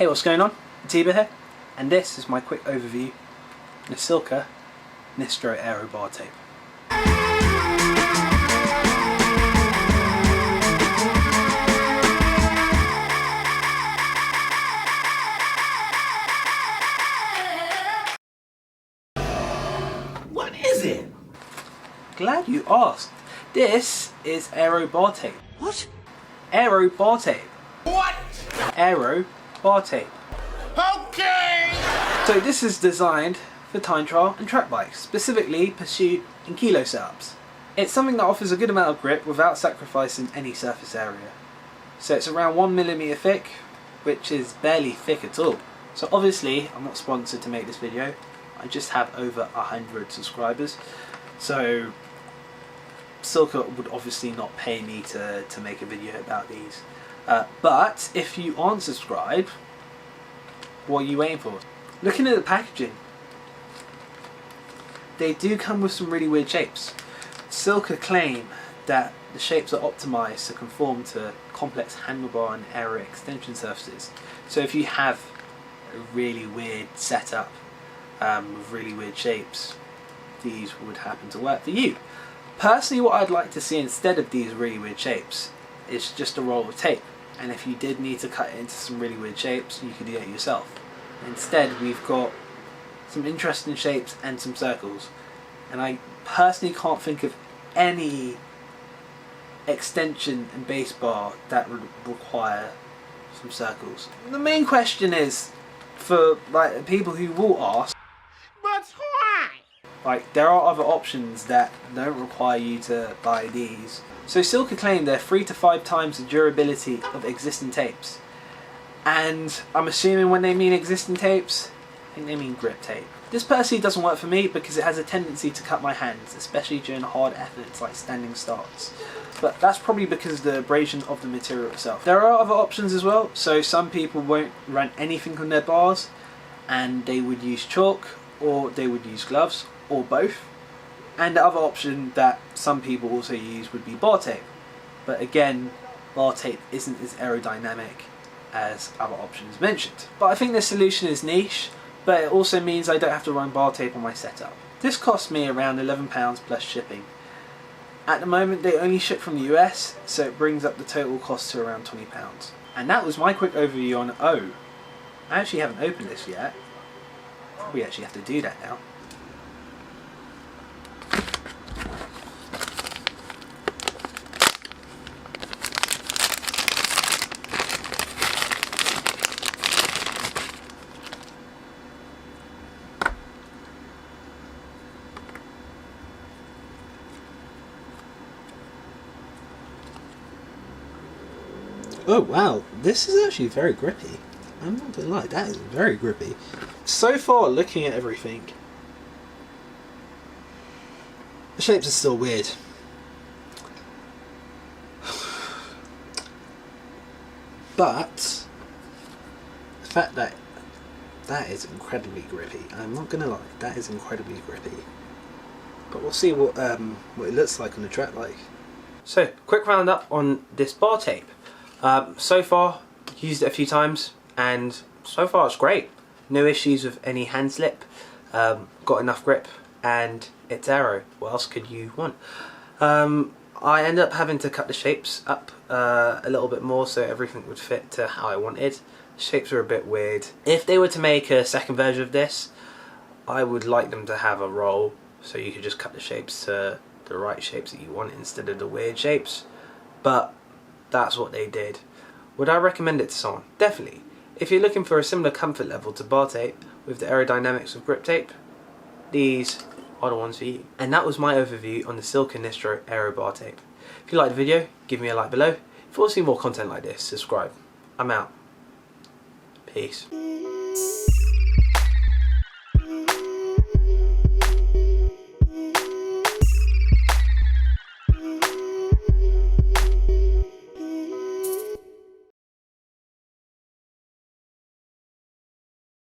Hey, what's going on? Atiba here, and this is my quick overview of the Silca Nastro Aero bar tape. What is it? Glad you asked. This is aero bar tape. What? Aero bar tape. What? Aero bar tape. Okay! So this is designed for time trial and track bikes, specifically pursuit and kilo setups. It's something that offers a good amount of grip without sacrificing any surface area. So it's around 1mm thick, which is barely thick at all. So obviously I'm not sponsored to make this video, I just have over 100 subscribers. So Silca would obviously not pay me to make a video about these. But if you aren't subscribed, what are you waiting for? Looking at the packaging, they do come with some really weird shapes. Silca claim that the shapes are optimized to conform to complex handlebar and aero extension surfaces. So if you have a really weird setup with really weird shapes, these would happen to work for you. Personally, what I'd like to see instead of these really weird shapes is just a roll of tape. And if you did need to cut it into some really weird shapes, you could do it yourself. Instead, we've got some interesting shapes and some circles. And I personally can't think of any extension and base bar that would require some circles. The main question is, for like people who will ask, But why? like, there are other options that don't require you to buy these. So Silca claim they're 3 to 5 times the durability of existing tapes. And I'm assuming when they mean existing tapes, I think they mean grip tape. This personally doesn't work for me because it has a tendency to cut my hands, especially during hard efforts like standing starts. But that's probably because of the abrasion of the material itself. There are other options as well, so some people won't run anything on their bars and they would use chalk, or they would use gloves, or both. And the other option that some people also use would be bar tape. But again, bar tape isn't as aerodynamic as other options mentioned. But I think this solution is niche, but it also means I don't have to run bar tape on my setup. This cost me around £11 plus shipping. At the moment they only ship from the US, so it brings up the total cost to around £20. And that was my quick overview on O. I actually haven't opened this yet. We actually have to do that now. Oh wow, this is actually very grippy. I'm not gonna lie, that is very grippy. So far, looking at everything, the shapes are still weird. But the fact that that is incredibly grippy, I'm not gonna lie, that is incredibly grippy. But we'll see what it looks like on the track bike. So, quick roundup on this bar tape. So far, used it a few times, and so far it's great. No issues with any hand slip, got enough grip, and it's aero. What else could you want? I ended up having to cut the shapes up a little bit more so everything would fit to how I wanted. The shapes are a bit weird. If they were to make a second version of this, I would like them to have a roll so you could just cut the shapes to the right shapes that you want instead of the weird shapes. But that's what they did. Would I recommend it to someone? Definitely. If you're looking for a similar comfort level to bar tape with the aerodynamics of grip tape, these are the ones for you. And that was my overview on the Silca Nastro Aero bar tape. If you liked the video, give me a like below. If you want to see more content like this, subscribe. I'm out. Peace.